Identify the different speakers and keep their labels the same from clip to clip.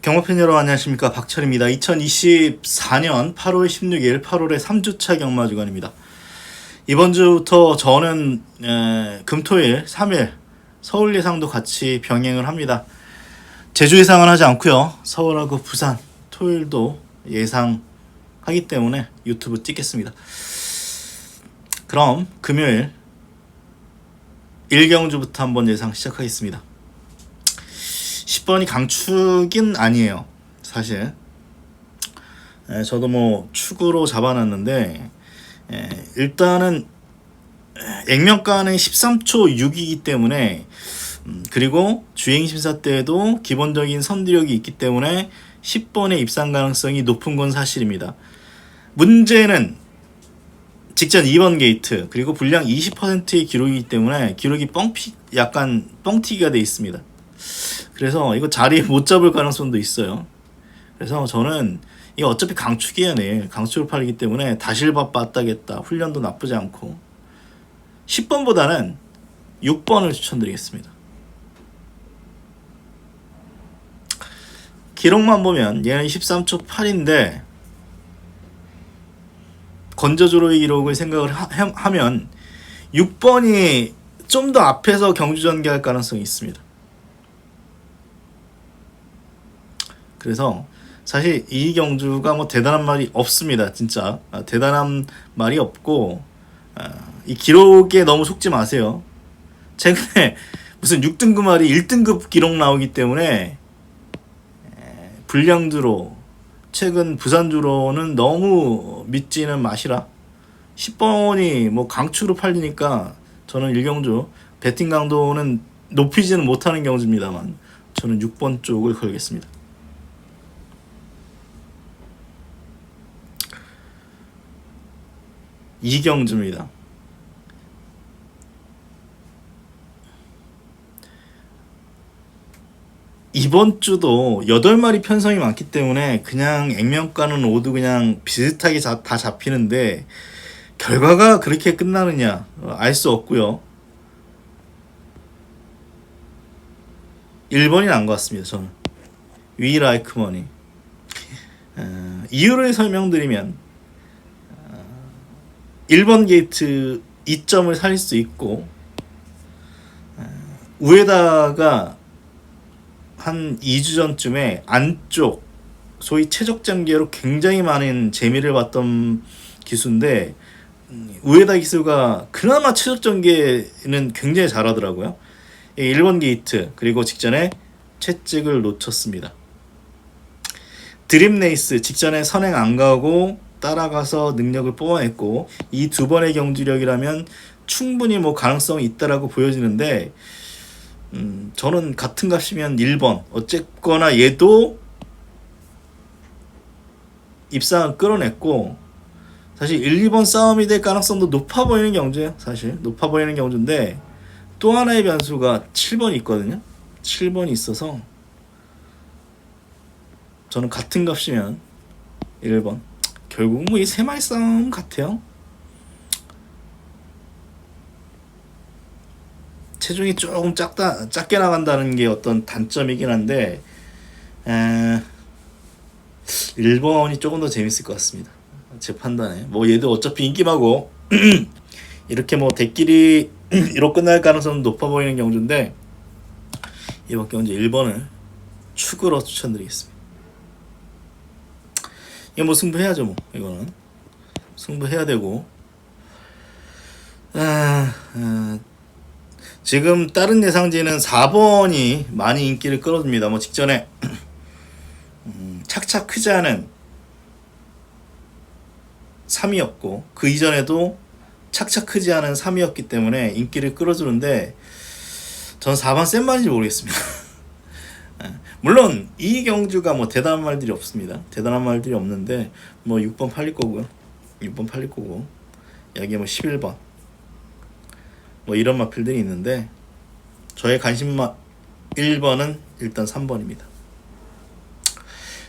Speaker 1: 경마팬 여러분 안녕하십니까, 박철입니다. 2024년 8월 16일 8월의 3주차 경마 주간입니다. 이번 주부터 저는 금토일 3일 서울 예상도 같이 병행을 합니다. 제주 예상은 하지 않고요, 서울하고 부산 토요일도 예상하기 때문에 유튜브 찍겠습니다. 그럼 금요일 1경주부터 한번 예상 시작하겠습니다. 10번이 강축인 아니에요, 사실. 저도 뭐 축으로 잡아놨는데, 일단은 액면가는 13초 6이기 때문에, 그리고 주행심사 때에도 기본적인 선두력이 있기 때문에 10번의 입상 가능성이 높은 건 사실입니다. 문제는 직전 2번 게이트, 그리고 분량 20%의 기록이기 때문에 기록이 약간 뻥튀기가 돼 있습니다. 그래서 이거 자리 못 잡을 가능성도 있어요. 그래서 저는 이거 어차피 강축이야, 내일 강축을 팔기 때문에 다실밥 빠따겠다, 훈련도 나쁘지 않고 10번보다는 6번을 추천드리겠습니다. 기록만 보면 얘는 13초 8인데 건저주로의 기록을 생각을 하면 6번이 좀 더 앞에서 경주 전개할 가능성이 있습니다. 그래서 사실 이 경주가 뭐 대단한 말이 없습니다. 진짜 대단한 말이 없고, 이 기록에 너무 속지 마세요. 최근에 무슨 6등급 말이 1등급 기록 나오기 때문에 불량주로, 최근 부산주로는 너무 믿지는 마시라. 10번이 뭐 강추로 팔리니까 저는 1경주 배팅 강도는 높이지는 못하는 경주입니다만 저는 6번 쪽을 걸겠습니다. 이경주입니다. 이번 주도 8마리 편성이 많기 때문에 그냥 액면가는 5도 그냥 비슷하게 다 잡히는데 결과가 그렇게 끝나느냐 알 수 없고요. 1번이 난 것 같습니다. 저는 위 라이크 머니. 이유를 설명드리면 1번 게이트 2점을 살릴 수 있고, 우에다가 한 2주 전쯤에 안쪽 소위 최적 전개로 굉장히 많은 재미를 봤던 기수인데, 우에다 기수가 그나마 최적 전개는 굉장히 잘하더라고요. 1번 게이트 그리고 직전에 채찍을 놓쳤습니다. 드림레이스 직전에 선행 안 가고 따라가서 능력을 뽑아냈고, 이 두 번의 경주력이라면 충분히 뭐 가능성이 있다라고 보여지는데, 저는 같은 값이면 1번, 어쨌거나 얘도 입상을 끌어냈고, 사실 1, 2번 싸움이 될 가능성도 높아 보이는 경주예요. 사실 높아 보이는 경주인데, 또 하나의 변수가 7번이 있거든요. 7번이 있어서 저는 같은 값이면 1번. 결국 뭐 이 세 마리 싸움 같아요. 체중이 조금 작게 나간다는 게 어떤 단점이긴 한데, 1번이 조금 더 재밌을 것 같습니다. 제 판단에. 뭐 얘도 어차피 인기마고 이렇게 뭐 대끼리 이로 끝날 가능성은 높아 보이는 경주인데, 이번 경주 1번을 축으로 추천드리겠습니다. 이거 뭐 승부해야죠. 뭐 이거는 승부해야 되고, 지금 다른 예상지는 4번이 많이 인기를 끌어줍니다. 뭐 직전에 착착 크지 않은 3위였고, 그 이전에도 착착 크지 않은 3위였기 때문에 인기를 끌어주는데, 전 4번 센 말인지 모르겠습니다. 물론 이 경주가 뭐 대단한 말들이 없습니다. 대단한 말들이 없는데 뭐 6번 팔릴 거고요. 6번 팔릴 거고, 여기 뭐 11번 뭐 이런 마필들이 있는데, 저의 관심마 1번은 일단 3번입니다.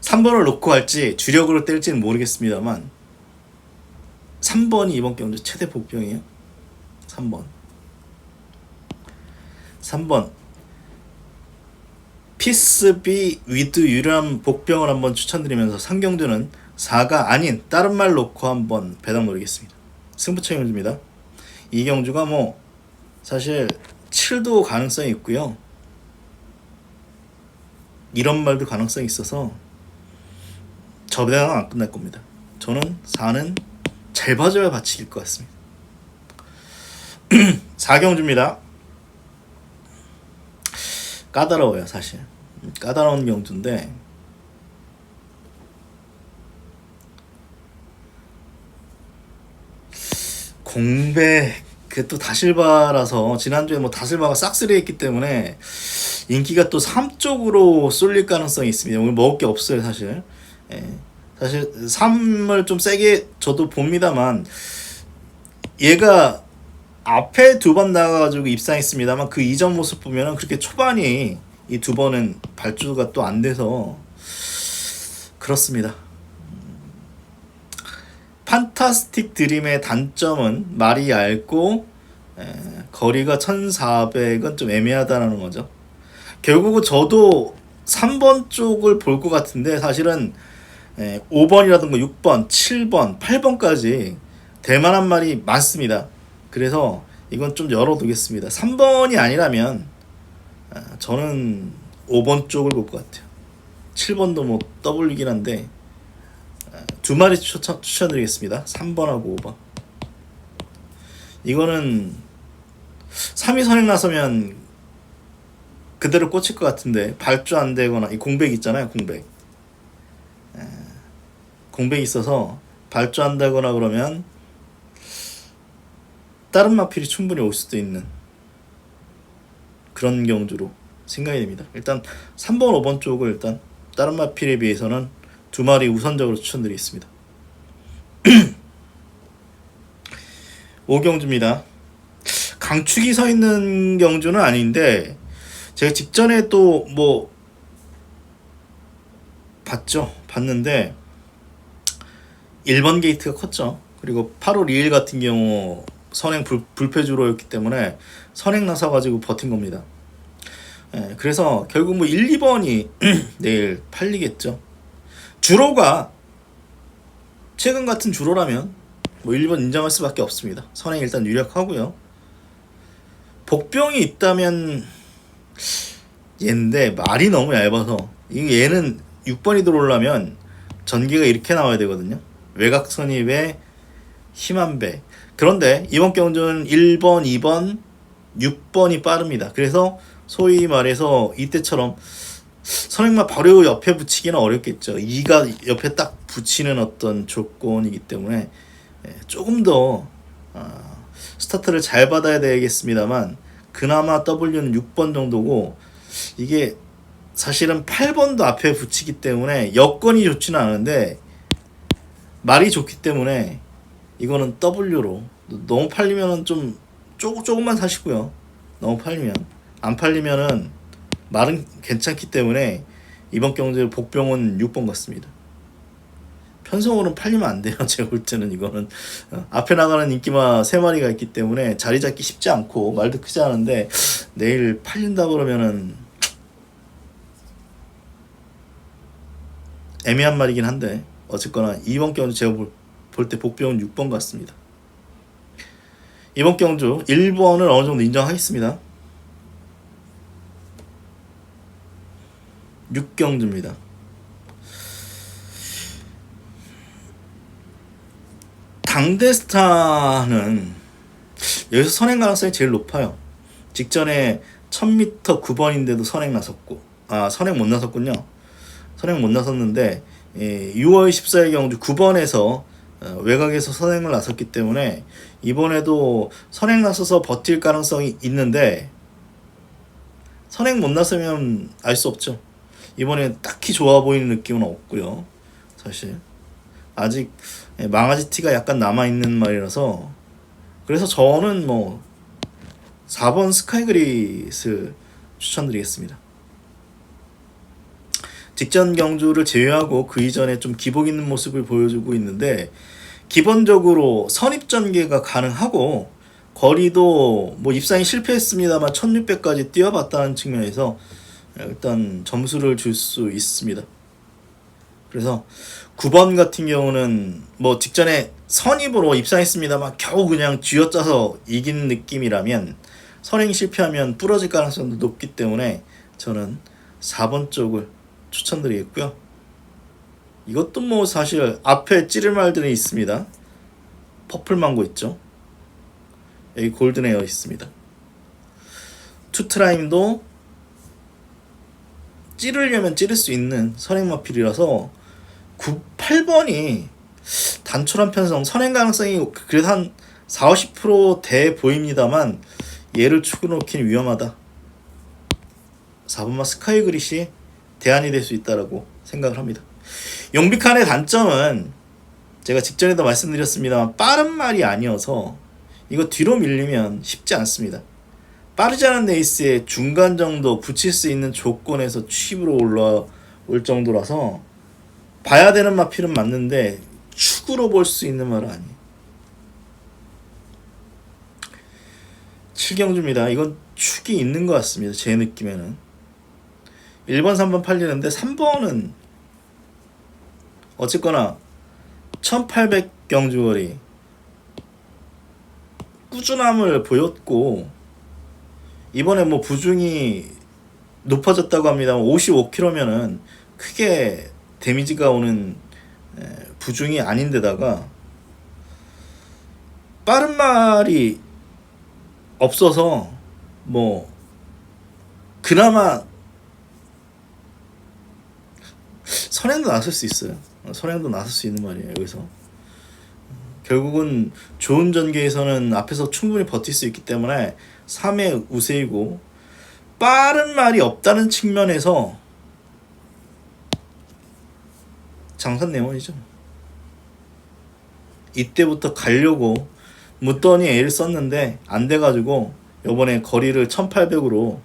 Speaker 1: 3번을 놓고 할지 주력으로 뗄지는 모르겠습니다만 3번이 이번 경주 최대 복병이에요. 3번 피스비 위드 유람 복병을 한번 추천드리면서 3경주는 4가 아닌 다른 말 놓고 한번 배당 노리겠습니다. 승부처 경주입니다. 이 경주가 뭐 사실 7도 가능성이 있고요. 이런 말도 가능성이 있어서 저 배당은 안 끝날 겁니다. 저는 4는 잘 봐줘야 받치길 것 같습니다. 4경주입니다. 까다로워요 사실. 까다로운 경주인데 공백 그또 다실바라서 지난주에 뭐 다실바가 싹쓸이 했기 때문에 인기가 또 3 쪽으로 쏠릴 가능성이 있습니다. 오늘 먹을 게 없어요 사실. 예. 사실 3을 좀 세게 저도 봅니다만 얘가 앞에 2번 나가가지고 입상했습니다만 그 이전 모습 보면은 그렇게 초반이 이 2번은 발주가 또 안 돼서 그렇습니다. 판타스틱 드림의 단점은 말이 얇고 거리가 1400은 좀 애매하다는 거죠. 결국은 저도 3번 쪽을 볼 것 같은데 사실은 5번이라든가 6번, 7번, 8번까지 될 만한 말이 많습니다. 그래서 이건 좀 열어두겠습니다. 3번이 아니라면 저는 5번 쪽을 볼 것 같아요. 7번도 뭐 W이긴 한데 2마리 추천드리겠습니다. 3번하고 5번. 이거는 3위 선행 나서면 그대로 꽂힐 것 같은데 발주 안 되거나 이 공백 있잖아요. 공백이 있어서 발주 안 되거나 그러면 다른 마필이 충분히 올 수도 있는 그런 경주로 생각이 됩니다. 일단 3번, 5번 쪽을 일단 다른 마필에 비해서는 2마리 우선적으로 추천드리겠습니다. 5경주입니다. 강축이 서 있는 경주는 아닌데 제가 직전에 또 뭐 봤는데 1번 게이트가 컸죠. 그리고 8월 2일 같은 경우 선행 불패주로였기 때문에 선행 나서가지고 버틴 겁니다. 그래서 결국 뭐 1, 2번이 내일 팔리겠죠. 주로가 최근 같은 주로라면 뭐 1번 인정할 수밖에 없습니다. 선행 일단 유력하고요. 복병이 있다면 얘인데 말이 너무 얇아서 얘는 6번이 들어오려면 전개가 이렇게 나와야 되거든요. 외곽 선입에 힘한 배. 그런데 이번 경주는 1번, 2번, 6번이 빠릅니다. 그래서 소위 말해서 이때처럼 선행만 바로 옆에 붙이기는 어렵겠죠. 2가 옆에 딱 붙이는 어떤 조건이기 때문에 조금 더 스타트를 잘 받아야 되겠습니다만 그나마 W는 6번 정도고 이게 사실은 8번도 앞에 붙이기 때문에 여건이 좋지는 않은데 말이 좋기 때문에 이거는 W로 너무 팔리면은 좀 조금만 사시고요. 너무 팔리면 안 팔리면은 말은 괜찮기 때문에 이번 경주 복병은 6번 같습니다. 편성으로는 팔리면 안 돼요. 제가 볼 때는 이거는 앞에 나가는 인기마 3마리가 있기 때문에 자리 잡기 쉽지 않고 말도 크지 않은데 내일 팔린다 그러면은 애매한 말이긴 한데 어쨌거나 이번 경주 제가 볼 때 복병은 6번 같습니다. 이번 경주 1번을 어느 정도 인정하겠습니다. 6경주입니다. 당대스타는 여기서 선행 가능성이 제일 높아요. 직전에 1000m 9번인데도 선행 나섰고 선행 못 나섰군요. 선행 못 나섰는데 6월 14일 경주 9번에서 외곽에서 선행을 나섰기 때문에 이번에도 선행 나서서 버틸 가능성이 있는데 선행 못 나서면 알 수 없죠. 이번에 딱히 좋아 보이는 느낌은 없고요. 사실 아직 망아지 티가 약간 남아있는 말이라서 그래서 저는 뭐 4번 스카이그릿을 추천드리겠습니다. 직전 경주를 제외하고 그 이전에 좀 기복 있는 모습을 보여주고 있는데 기본적으로 선입 전개가 가능하고 거리도 뭐 입상이 실패했습니다만 1600까지 뛰어봤다는 측면에서 일단 점수를 줄 수 있습니다. 그래서 9번 같은 경우는 뭐 직전에 선입으로 입상했습니다만 겨우 그냥 쥐어짜서 이긴 느낌이라면 선행 실패하면 부러질 가능성도 높기 때문에 저는 4번 쪽을 추천드리겠고요. 이것도 뭐 사실 앞에 찌를 말들이 있습니다. 퍼플망고 있죠. 여기 골든에어 있습니다. 투트라임도 찌르려면 찌를 수 있는 선행마필이라서 8번이 단촐한 편성, 선행 가능성이 그래도 한 40~50%돼 보입니다만 얘를 축으로 놓기는 위험하다. 4번마 스카이 그릿이 대안이 될 수 있다라고 생각을 합니다. 용비칸의 단점은 제가 직전에도 말씀드렸습니다만 빠른 말이 아니어서 이거 뒤로 밀리면 쉽지 않습니다. 빠르지 않은 레이스에 중간 정도 붙일 수 있는 조건에서 취입으로 올라올 정도라서 봐야 되는 마필은 맞는데 축으로 볼 수 있는 말은 아니에요. 7경주입니다. 이건 축이 있는 것 같습니다. 제 느낌에는 1번 3번 팔리는데 3번은 어쨌거나 1800경주거리 꾸준함을 보였고 이번에 뭐 부중이 높아졌다고 합니다. 55km면은 크게 데미지가 오는 부중이 아닌데다가 빠른 말이 없어서 뭐 그나마 선행도 나설 수 있어요. 선행도 나설 수 있는 말이에요. 여기서 결국은 좋은 전개에서는 앞에서 충분히 버틸 수 있기 때문에 3회 우세이고 빠른 말이 없다는 측면에서 장산내원이죠. 이때부터 가려고 묻더니 A를 썼는데 안 돼가지고 요번에 거리를 1800으로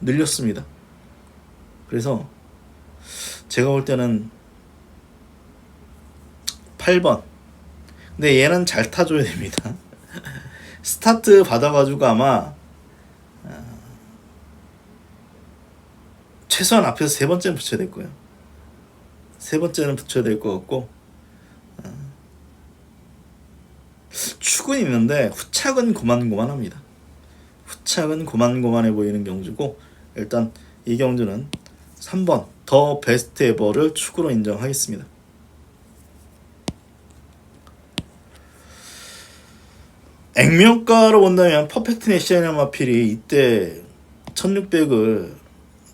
Speaker 1: 늘렸습니다. 그래서 제가 볼 때는 8번. 근데 얘는 잘 타줘야 됩니다. 스타트 받아가지고 아마 최소한 앞에서 3번째는 붙여야 될 거예요. 3번째는 붙여야 될 것 같고 축은 있는데 후착은 고만고만합니다. 후착은 고만고만해 보이는 경주고 일단 이 경주는 3번 더 베스트 에버를 축으로 인정하겠습니다. 액면가로 본다면 퍼펙트 내시아나 마필이 이때 1600을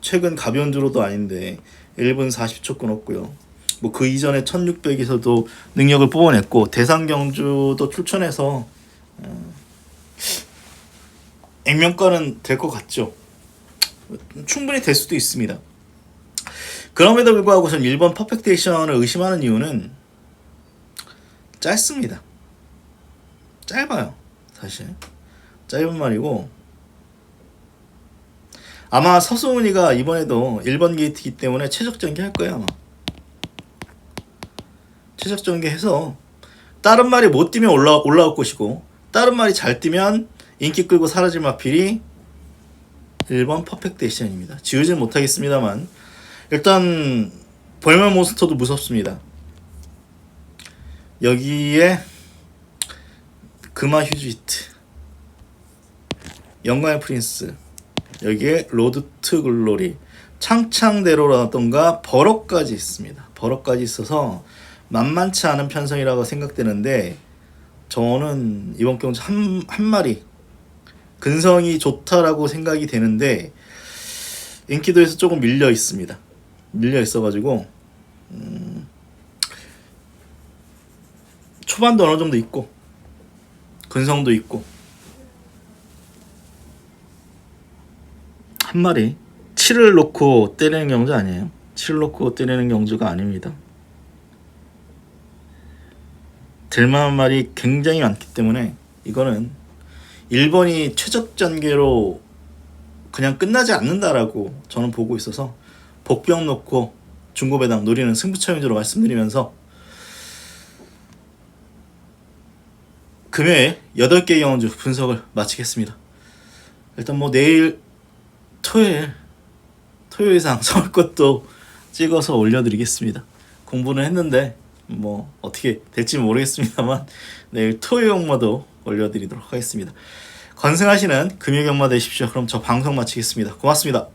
Speaker 1: 최근 가변주로도 아닌데 1분 40초 끊었고요. 뭐 그 이전에 1600에서도 능력을 뽑아냈고 대상 경주도 출전해서 액면가는 될 것 같죠. 충분히 될 수도 있습니다. 그럼에도 불구하고 저는 1번 퍼펙트 액션을 의심하는 이유는 짧습니다. 짧아요. 사실 짧은 말이고 아마 서수은이가 이번에도 1번 게이트이기 때문에 최적 전개할 거예요. 아마 최적 전개해서 다른 말이 못 뛰면 올라올 것이고 다른 말이 잘 뛰면 인기 끌고 사라질 마필이 1번 퍼펙트 액션입니다. 지우지는 못하겠습니다만 일단 벌면 몬스터도 무섭습니다. 여기에 금화 휴즈 히트, 영광의 프린스, 여기에 로드 투 글로리, 창창대로라던가 버럭까지 있습니다. 버럭까지 있어서 만만치 않은 편성이라고 생각되는데 저는 이번 경주 한 마리 근성이 좋다라고 생각이 되는데 인기도에서 조금 밀려 있습니다. 밀려 있어가지고 초반도 어느 정도 있고 근성도 있고 한 마리 7을 놓고 때리는 경주 아니에요. 7을 놓고 때리는 경주가 아닙니다. 될만한 말이 굉장히 많기 때문에 이거는 1번이 최적 전개로 그냥 끝나지 않는다라고 저는 보고 있어서 복병 놓고 중고배당 노리는 승부처 위주로 말씀드리면서 금요일 8개의 경주 분석을 마치겠습니다. 일단 뭐 내일 토요일상 서울 것도 찍어서 올려드리겠습니다. 공부는 했는데 뭐 어떻게 될지 모르겠습니다만 내일 토요 경마도 올려드리도록 하겠습니다. 건승하시는 금요경마 되십시오. 그럼 저 방송 마치겠습니다. 고맙습니다.